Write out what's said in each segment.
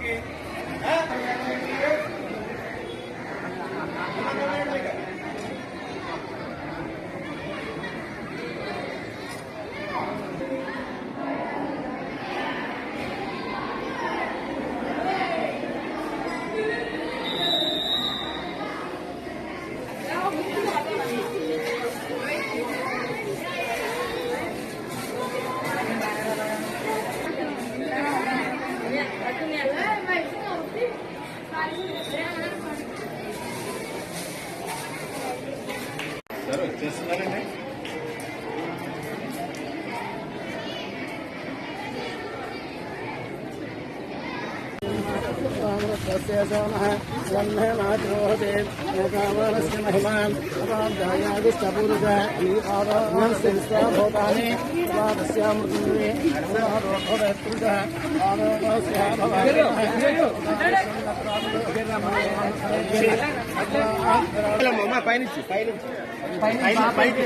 వచ్చేస్తున్నారండి. పైనుంచి పైకి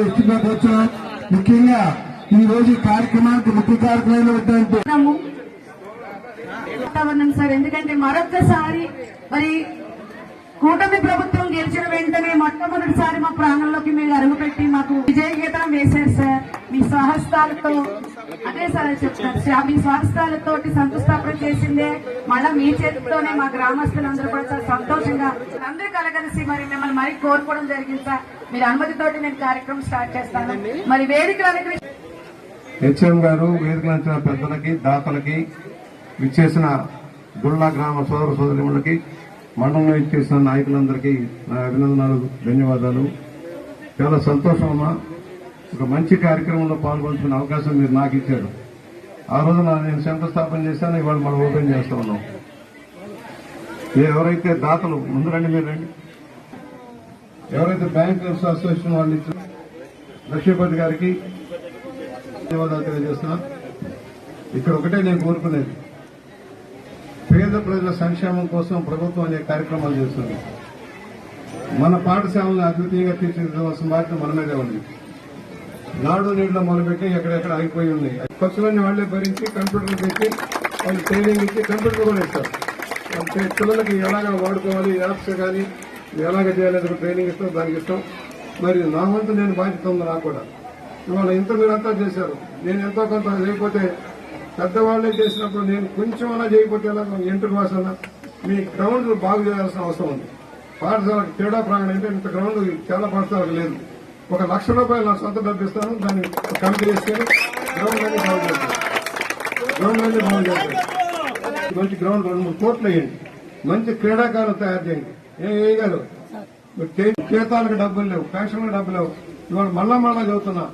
ఎస్టిమేట్ వచ్చాం. ముఖ్యంగా ఈ రోజు కార్యక్రమానికి ముఖ్య కార్యక్రమంలో వాతావరణం సార్. ఎందుకంటే మరొక్కసారి మరి కూటమి ప్రభుత్వం గెలిచిన వెంటనే మొట్టమొదటిసారి మా ప్రాంగణంలోకి మీరు అడుగుపెట్టి మాకు విజయ గీతం వేశారు సార్. మీ స్వహస్తాలతో అదే సార్ చెప్తారు సార్. మీ స్వహస్తాలతో శంకుస్థాపన చేసిందే మళ్ళా మీ చేతితోనే మా గ్రామస్తులందరూ కూడా చాలా సంతోషంగా అందరూ కలగలిసి మరి మిమ్మల్ని మరీ కోరుకోవడం జరిగింది సార్. మీరు అనుమతితోటి నేను కార్యక్రమం స్టార్ట్ చేస్తాను. మరి వేదికలకి హెచ్ఎం గారు, వేదికలంచిన పెద్దలకి, దాతలకి, విచ్చేసిన గుళ్ళ గ్రామ సోదర సోదరిములకి, మండలంలో ఇచ్చేసిన నాయకులందరికీ నా అభినందనలు, ధన్యవాదాలు. చాలా సంతోషం అమ్మా. ఒక మంచి కార్యక్రమంలో పాల్గొంటున్న అవకాశం మీరు నాకు ఇచ్చారు. ఆ రోజున నేను శంకుస్థాపన చేశాను, ఇవాళ మనం ఓపెన్ చేస్తా ఉన్నాం. ఎవరైతే దాతలు ముందు రండి, మీరు రండి. ఎవరైతే బ్యాంకర్స్ అసోసియేషన్ వాళ్ళు ఇచ్చిన లక్ష్మీపతి గారికి ధన్యవాదాలు తెలియజేస్తున్నా. ఇక్కడ ఒకటే నేను కోరుకునేది, పేద ప్రజల సంక్షేమం కోసం ప్రభుత్వం అనే కార్యక్రమాలు చేస్తుంది. మన పాఠశాలను అద్వితీయంగా తీర్చిదిద్దవలసిన బాధ్యత మన మీదే ఉంది. నాడు నీటిలో మొదలుపెట్టి ఎక్కడెక్కడ ఆగిపోయి ఉన్నాయి. ఖర్చులన్నీ వాళ్లే భరించి కంప్యూటర్లు పెట్టి వాళ్ళు ట్రైనింగ్ ఇచ్చి కంప్యూటర్ కూడా ఇస్తారు. పిల్లలకి ఎలాగా వాడుకోవాలి, యాప్స్ కానీ ఎలాగ చేయాలి ట్రైనింగ్ ఇస్తాం, దానికి ఇస్తాం. మరి నా వంతు నేను బాధ్యత ఉంది నాకు కూడా. ఇవాళ ఇంత మీరంతా చేశారు, నేను ఎంతో కొంత చేయకపోతే పెద్దవాళ్లే చేసినప్పుడు నేను కొంచెం అలా చేయకపోతే ఎలాగో ఎంటుకు వాసన మీ గ్రౌండ్ బాగు చేయాల్సిన అవసరం ఉంది. పాఠశాలకు క్రీడా ప్రాంగణం అంటే ఇంత గ్రౌండ్ చాలా పాఠశాలకు లేదు. ₹1,00,000 నా సొంత డబ్బు ఇస్తాను, దాన్ని కమిటీ చేసుకుని గ్రౌండ్ అన్ని బాగు చేస్తాను. మంచి గ్రౌండ్ 2-3 కోట్లు వేయండి. మంచి క్రీడాకారులు తయారు చేయండి. ఏం వేయగలరు? జీతాలకు డబ్బులు లేవు, పెన్షన్లకు డబ్బులు లేవు. ఇవాళ మళ్ళా చదువుతున్నా.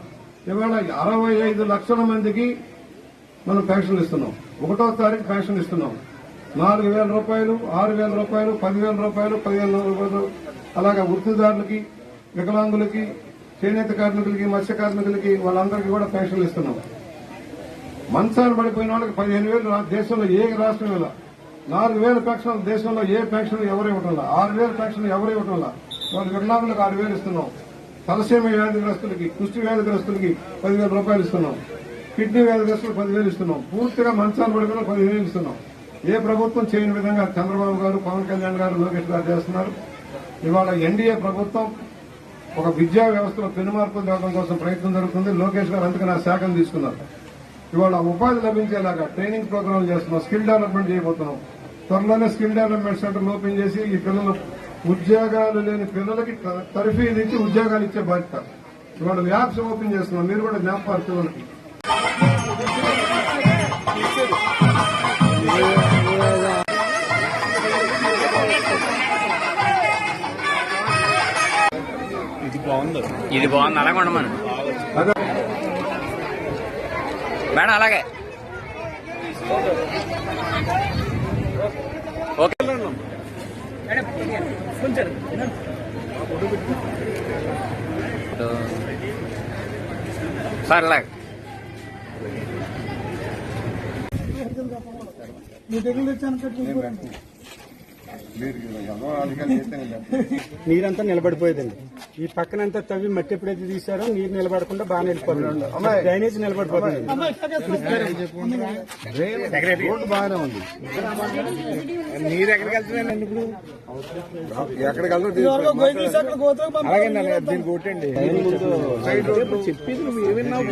ఇవాళ 65 లక్షల మందికి మనం పెన్షన్లు ఇస్తున్నాం. 1వ తారీఖు పెన్షన్ ఇస్తున్నాం. ₹4,000, ₹6,000, ₹10,000, ₹15,000 అలాగా వృత్తిదారులకి, వికలాంగులకి, చేనేత కార్మికులకి, మత్స్య కార్మికులకి వాళ్ళందరికీ కూడా పెన్షన్లు ఇస్తున్నాం. మంచాలు పడిపోయిన వాళ్ళకి 15,000 దేశంలో ఏ రాష్ట్రం ఇలా 4,000 పెన్షన్ దేశంలో ఏ పెన్షన్ ఎవరు ఇవ్వటంలా, 6,000 పెన్షన్ ఎవరు ఇవ్వటంలా. వాళ్ళు వికలాంగులకు 6,000 ఇస్తున్నాం. తలసేమ వ్యాధిగ్రస్తులకి, కుష్టి వ్యాధిగ్రస్తులకి 10,000 రూపాయలు ఇస్తున్నాం. కిడ్నీ వ్యాధిగ్రస్తులకు 10,000 ఇస్తున్నాం. పూర్తిగా మంచాలు పడుకున్న 10,000 ఇస్తున్నాం. ఏ ప్రభుత్వం చేయని విధంగా చంద్రబాబు గారు, పవన్ కళ్యాణ్ గారు, లోకేష్ గారు చేస్తున్నారు. ఇవాళ ఎన్డీఏ ప్రభుత్వం ఒక విద్యా వ్యవస్థలో పెను మార్పులు తేవడం కోసం ప్రయత్నం జరుగుతుంది. లోకేష్ గారు అందుకని ఆ శాఖను తీసుకున్నారు. ఇవాళ ఉపాధి లభించేలాగా ట్రైనింగ్ ప్రోగ్రాం చేస్తున్నాం, స్కిల్ డెవలప్మెంట్ చేయబోతున్నాం. త్వరలోనే స్కిల్ డెవలప్మెంట్ సెంటర్లు ఓపెన్ చేసి ఈ పిల్లలు ఉద్యోగాలు లేని పిల్లలకి తర్ఫీదు ఇచ్చి ఉద్యోగాలు ఇచ్చే బాధ్యత. ఇవాళ ల్యాబ్స్ ఓపెన్ చేస్తున్నాం, మీరు కూడా జ్ఞాపకాలు పిల్లలకి. ఇది బాగుంది, అలాగే ఉండమను మేడం, అలాగే ఓకే సార్ అలాగే నీరంతా నిలబడిపోయేదండి. ఈ పక్కనంతా తవ్వి మట్టి ఎప్పుడైతే తీసారో నీరు నిలబడకుండా బాగా వెళ్ళిపోతుంది. డ్రైనేజ్ నిలబడిపోతుంది. రోడ్డు బాగానే ఉంది. మీరు ఎక్కడికి వెళ్తున్నారండి ఇప్పుడు? ఎక్కడికి అలాగే దీన్ని కొట్టండి. చెప్పింది మీరు విన్నావు.